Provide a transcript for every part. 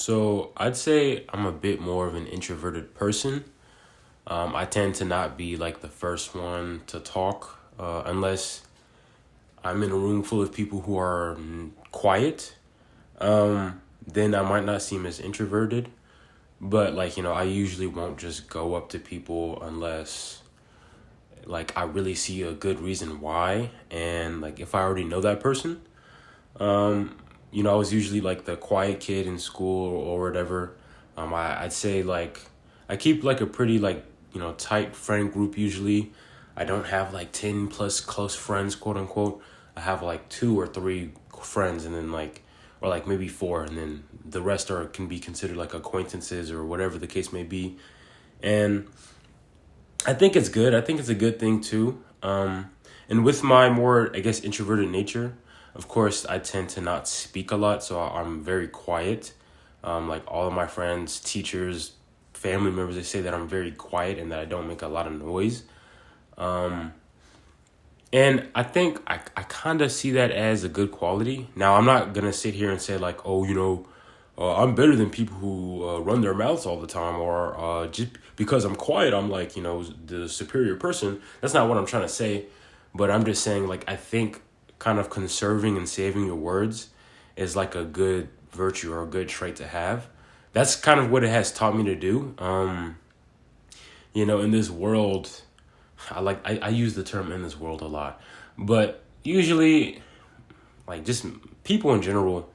So I'd say I'm a bit more of an introverted person. I tend to not be like the first one to talk unless I'm in a room full of people who are quiet. Then I might not seem as introverted. But I usually won't just go up to people unless like I really see a good reason why. And like if I already know that person, I was usually like the quiet kid in school or whatever. I'd say like I keep like a pretty like, tight friend group usually. I don't have like 10 plus close friends, quote unquote. I have like two or three friends and then or like maybe four, and then the rest are can be considered like acquaintances or whatever the case may be. And I think it's good. I think it's a good thing too. And with my more, I guess, introverted nature, of course, I tend to not speak a lot, so I'm very quiet. Like all of my friends, teachers, family members, they say that I'm very quiet and that I don't make a lot of noise. Um, and I think I kind of see that as a good quality. Now, I'm not going to sit here and say like, oh, I'm better than people who run their mouths all the time, or just because I'm quiet, I'm like, the superior person. That's not what I'm trying to say, but I'm just saying like I think kind of conserving and saving your words is like a good virtue or a good trait to have. That's kind of what it has taught me to do. In this world, I use the term in this world a lot, but usually like just people in general,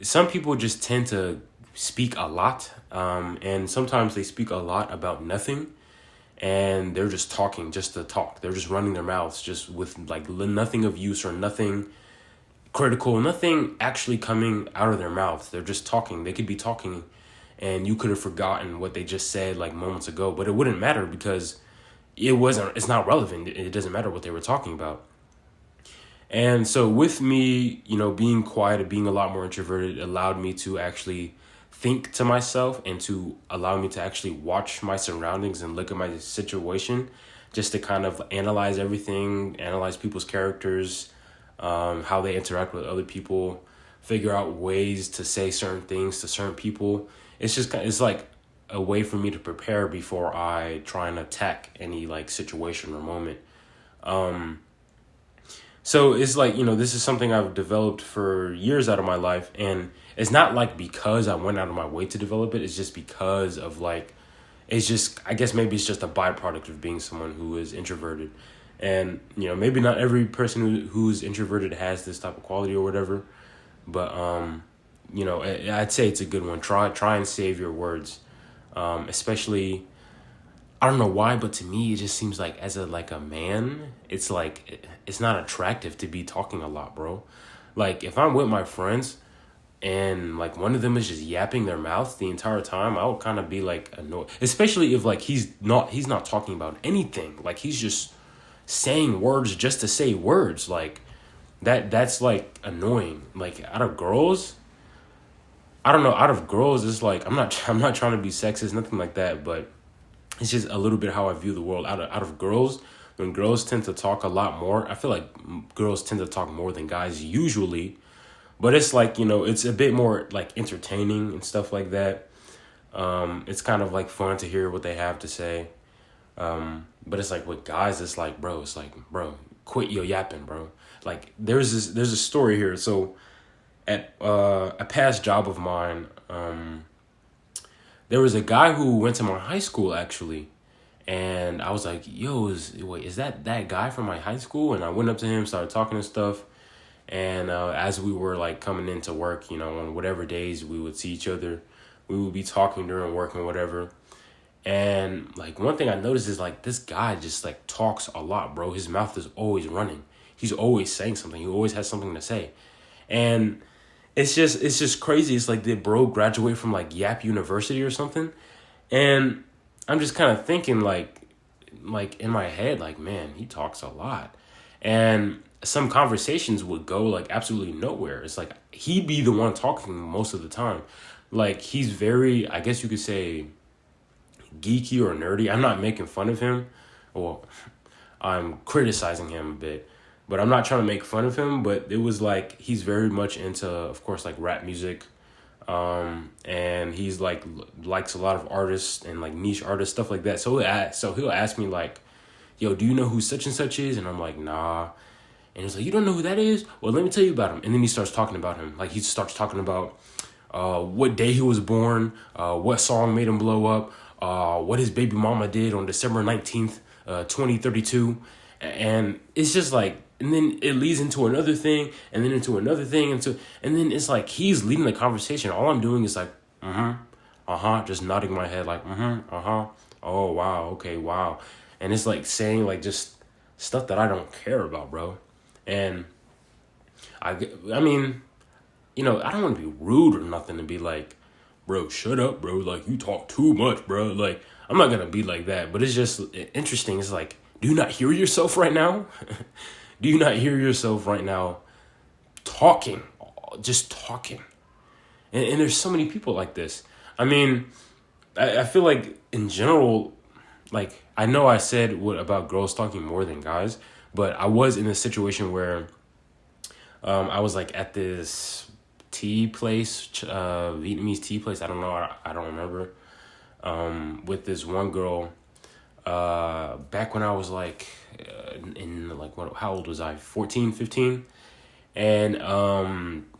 some people just tend to speak a lot, and sometimes they speak a lot about nothing, and they're just talking just to talk. They're just running their mouths just with like nothing of use or nothing critical, nothing actually coming out of their mouths. They're just talking. They could be talking and you could have forgotten what they just said like moments ago, but it wouldn't matter because it's not relevant. It doesn't matter what they were talking about. And so with me, being quiet and being a lot more introverted allowed me to actually think to myself and to allow me to actually watch my surroundings and look at my situation just to kind of analyze everything, analyze people's characters, how they interact with other people, figure out ways to say certain things to certain people. It's like a way for me to prepare before I try and attack any like situation or moment. So it's like, this is something I've developed for years out of my life. And it's not like because I went out of my way to develop it. It's just because of like, I guess maybe it's just a byproduct of being someone who is introverted. And, maybe not every person who's introverted has this type of quality or whatever. But, I'd say it's a good one. Try and save your words. Especially, I don't know why, but to me, it just seems like as a man, it's like, it's not attractive to be talking a lot, bro. Like if I'm with my friends and like one of them is just yapping their mouth the entire time, I would kind of be like annoyed, especially if like he's not talking about anything. Like he's just saying words just to say words. Like that's like annoying. Like out of girls, I don't know, out of girls, it's like, I'm not trying to be sexist, nothing like that, but it's just a little bit how I view the world. Out of girls, when girls tend to talk a lot more, I feel like girls tend to talk more than guys usually, but it's like, it's a bit more like entertaining and stuff like that. It's kind of like fun to hear what they have to say. But it's like with guys, it's like, bro, quit your yapping, bro. Like there's a story here. So at a past job of mine, there was a guy who went to my high school actually, and I was like, "Yo, is that guy from my high school?" And I went up to him, started talking and stuff. And as we were like coming into work, on whatever days we would see each other, we would be talking during work and whatever. And like one thing I noticed is like this guy just like talks a lot, bro. His mouth is always running. He's always saying something. He always has something to say, and it's just crazy. It's like, did bro graduate from like Yap University or something? And I'm just kind of thinking like in my head, like, man, he talks a lot. And some conversations would go like absolutely nowhere. It's like he'd be the one talking most of the time. Like he's very, I guess you could say, geeky or nerdy. I'm not making fun of him. Well, I'm criticizing him a bit. But I'm not trying to make fun of him, but it was like he's very much into, of course, like rap music. And he's like likes a lot of artists and like niche artists, stuff like that. So he'll ask me like, "Yo, do you know who such and such is?" And I'm like, "Nah." And he's like, "You don't know who that is? Well, let me tell you about him." And then he starts talking about him. Like he starts talking about what day he was born, what song made him blow up, what his baby mama did on December 19th, 2032. And it's just like, and then it leads into another thing, and then into another thing, and then it's like he's leading the conversation. All I'm doing is like, just nodding my head like, oh, wow, okay, wow. And it's like saying like just stuff that I don't care about, bro. And I mean, I don't want to be rude or nothing and be like, "Bro, shut up, bro. Like, you talk too much, bro." Like, I'm not going to be like that. But it's just interesting. It's like, do you not hear yourself right now? Do you not hear yourself right now talking? Just talking. And there's so many people like this. I mean, I feel like in general, like, I know I said about girls talking more than guys, but I was in a situation where I was like at this tea place, Vietnamese tea place. I don't know. I don't remember. With this one girl, back when I was like, in like, how old was I? 14, 15. And,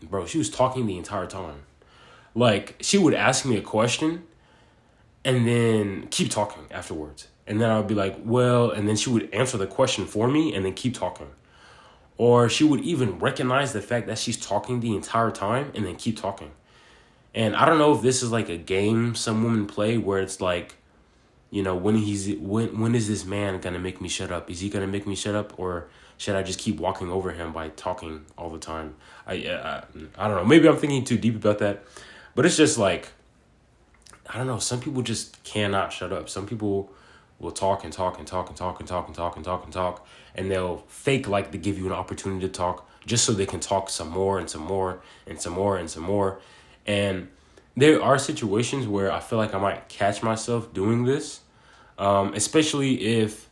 bro, she was talking the entire time. Like, she would ask me a question and then keep talking afterwards. And then I would be like, well, and then she would answer the question for me and then keep talking. Or she would even recognize the fact that she's talking the entire time and then keep talking. And I don't know if this is like a game some women play where it's like, when is this man gonna make me shut up? Is he gonna make me shut up, or should I just keep walking over him by talking all the time? I don't know. Maybe I'm thinking too deep about that, but it's just like, I don't know. Some people just cannot shut up. Some people will talk and talk and talk and talk and talk and talk and talk and talk, and they'll fake like to give you an opportunity to talk just so they can talk some more and some more and some more and some more. And there are situations where I feel like I might catch myself doing this, especially if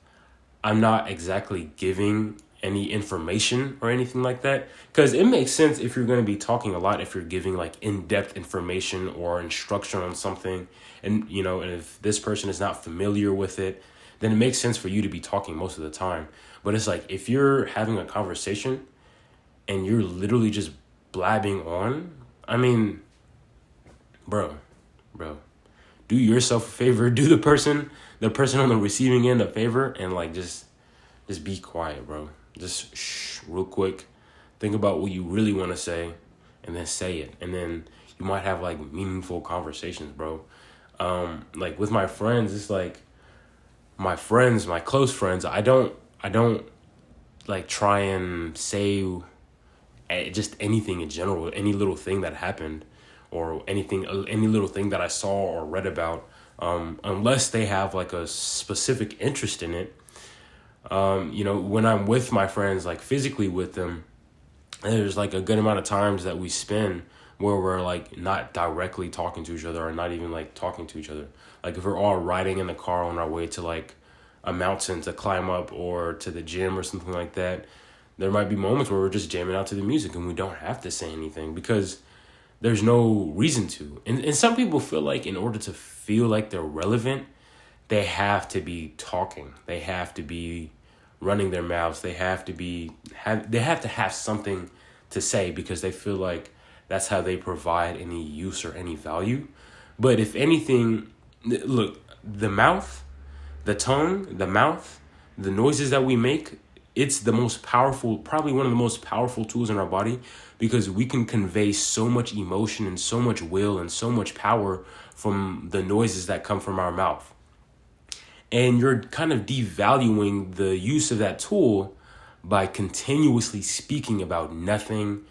I'm not exactly giving any information or anything like that. Because it makes sense if you're going to be talking a lot, if you're giving like in-depth information or instruction on something, and and if this person is not familiar with it, then it makes sense for you to be talking most of the time. But it's like, if you're having a conversation and you're literally just blabbing on, I mean, bro, do yourself a favor, do the person on the receiving end a favor, and like just be quiet, bro. Just shh, real quick. Think about what you really want to say, and then say it. And then you might have like meaningful conversations, bro. Like with my friends, it's like my close friends. I don't like try and say just anything in general, any little thing that happened, or any little thing that I saw or read about, unless they have like a specific interest in it. When I'm with my friends, like physically with them, there's like a good amount of times that we spend where we're like not directly talking to each other, or not even like talking to each other. Like if we're all riding in the car on our way to like a mountain to climb up, or to the gym or something like that, there might be moments where we're just jamming out to the music and we don't have to say anything because there's no reason to. And some people feel like in order to feel like they're relevant, they have to be talking. They have to be running their mouths. They have to have something to say because they feel like that's how they provide any use or any value. But if anything, look, the mouth, the tongue, the mouth, the noises that we make, it's the most powerful, probably one of the most powerful tools in our body, because we can convey so much emotion and so much will and so much power from the noises that come from our mouth. And you're kind of devaluing the use of that tool by continuously speaking about nothing,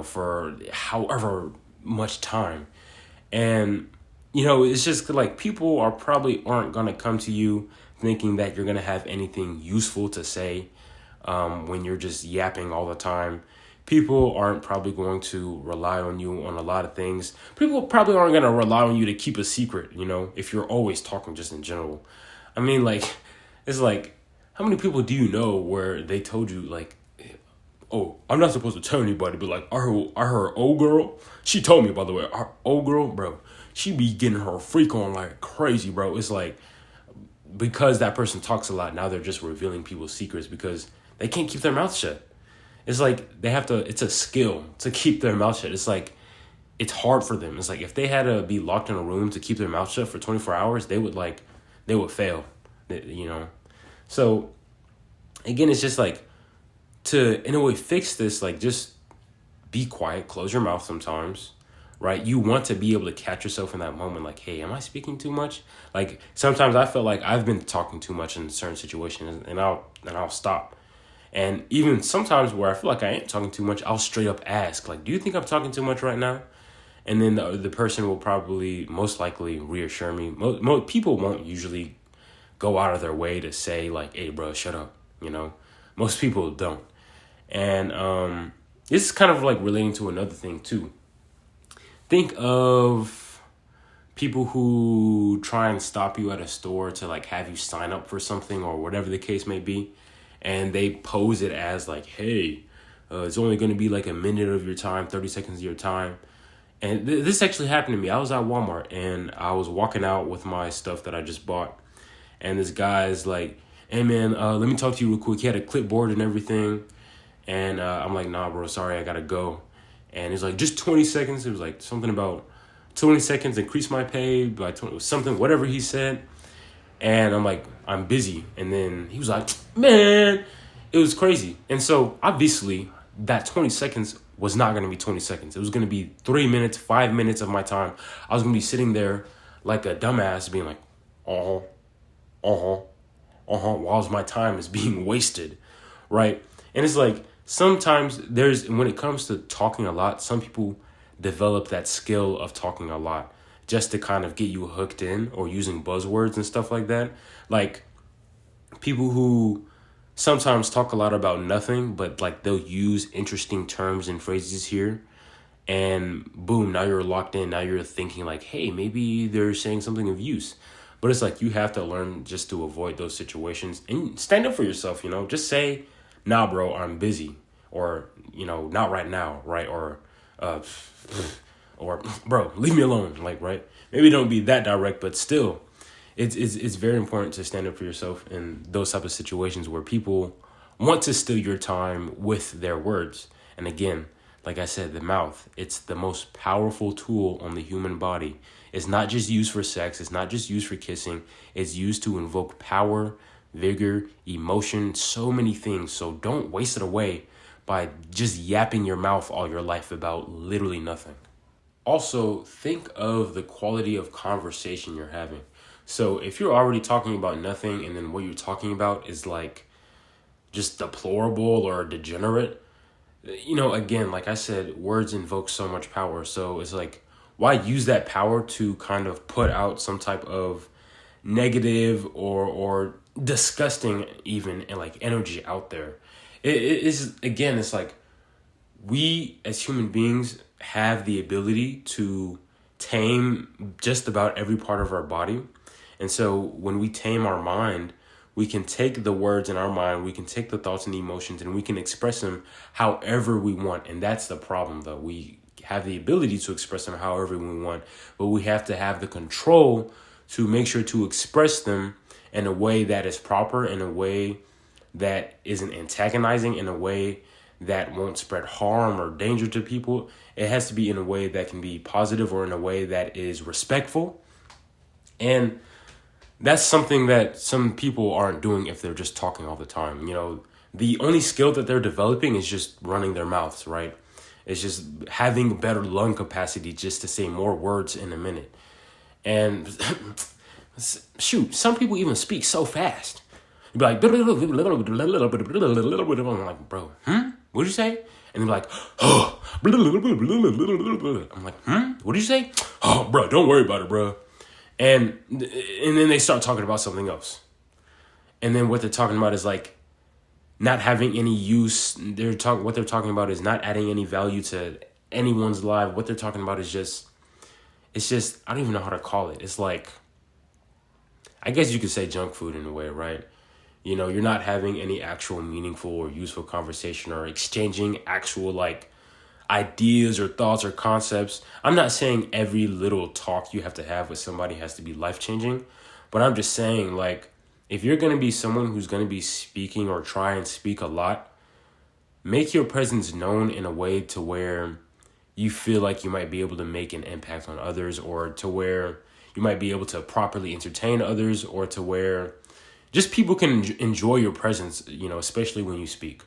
for however much time. And, it's just like people aren't going to come to you thinking that you're going to have anything useful to say when you're just yapping all the time. People aren't probably going to rely on you on a lot of things. People probably aren't going to rely on you to keep a secret, if you're always talking just in general. I mean, like, it's like, how many people do you know where they told you, like, oh, I'm not supposed to tell anybody, but like our old girl, she told me, by the way, our old girl, bro, she be getting her freak on like crazy, bro. It's like, because that person talks a lot, now they're just revealing people's secrets because they can't keep their mouth shut. It's like they have to, it's a skill to keep their mouth shut. It's like, it's hard for them. It's like if they had to be locked in a room to keep their mouth shut for 24 hours, they would fail, you know? So again, it's just like, to, in a way, fix this, like, just be quiet, close your mouth sometimes, right? You want to be able to catch yourself in that moment, like, hey, am I speaking too much? Like, sometimes I feel like I've been talking too much in certain situations, and I'll stop. And even sometimes where I feel like I ain't talking too much, I'll straight up ask, like, do you think I'm talking too much right now? And then the person will probably, most likely, reassure me. Most people won't usually go out of their way to say, like, hey, bro, shut up, you know? Most people don't. And this is kind of like relating to another thing too. Think of people who try and stop you at a store to like have you sign up for something or whatever the case may be. And they pose it as like, hey, it's only going to be like a minute of your time, 30 seconds of your time. And this actually happened to me. I was at Walmart and I was walking out with my stuff that I just bought. And this guy's like, hey man, let me talk to you real quick. He had a clipboard and everything. And I'm like, nah, bro, sorry, I gotta go. And he's like, just 20 seconds. It was like something about 20 seconds, increase my pay by 20, something, whatever he said. And I'm like, I'm busy. And then he was like, man, it was crazy. And so obviously that 20 seconds was not going to be 20 seconds. It was going to be 3 minutes, 5 minutes of my time. I was going to be sitting there like a dumbass being like, while my time is being wasted, right? And it's like, sometimes when it comes to talking a lot, some people develop that skill of talking a lot just to kind of get you hooked in, or using buzzwords and stuff like that. Like people who sometimes talk a lot about nothing, but like they'll use interesting terms and phrases here, and boom, now you're locked in. Now you're thinking like, hey, maybe they're saying something of use. But it's like, you have to learn just to avoid those situations and stand up for yourself, you know, just say, nah, bro, I'm busy, or, you know, not right now, right? Or, bro, leave me alone, like, right? Maybe don't be that direct, but still, it's very important to stand up for yourself in those type of situations where people want to steal your time with their words. And again, like I said, the mouth, it's the most powerful tool on the human body. It's not just used for sex. It's not just used for kissing. It's used to invoke power, vigor, emotion, so many things. So don't waste it away by just yapping your mouth all your life about literally nothing. Also, think of the quality of conversation you're having. So if you're already talking about nothing and then what you're talking about is like just deplorable or degenerate, you know, again, like I said, words invoke so much power. So it's like, why use that power to kind of put out some type of negative or disgusting even, and like energy out there? It is, again, it's like, we as human beings have the ability to tame just about every part of our body. And so when we tame our mind, we can take the words in our mind, we can take the thoughts and the emotions, and we can express them however we want. And that's the problem, though. We have the ability to express them however we want, but we have to have the control to make sure to express them in a way that is proper, in a way that isn't antagonizing, in a way that won't spread harm or danger to people. It has to be in a way that can be positive, or in a way that is respectful. And that's something that some people aren't doing if they're just talking all the time. You know, the only skill that they're developing is just running their mouths, right? It's just having better lung capacity just to say more words in a minute. And shoot, some people even speak so fast. You'd be like, I'm like, bro, what'd you say? And they're like, oh, I'm like, what'd you say? Oh, bro, don't worry about it, bro. And then they start talking about something else. And then what they're talking about is like not having any use. What they're talking about is not adding any value to anyone's life. What they're talking about is it's just, I don't even know how to call it. It's like, I guess you could say junk food in a way, right? You're not having any actual meaningful or useful conversation or exchanging actual like ideas or thoughts or concepts. I'm not saying every little talk you have to have with somebody has to be life-changing, but I'm just saying, like, if you're going to be someone who's going to be speaking or try and speak a lot, make your presence known in a way to where you feel like you might be able to make an impact on others, or to where you might be able to properly entertain others, or to where just people can enjoy your presence, especially when you speak.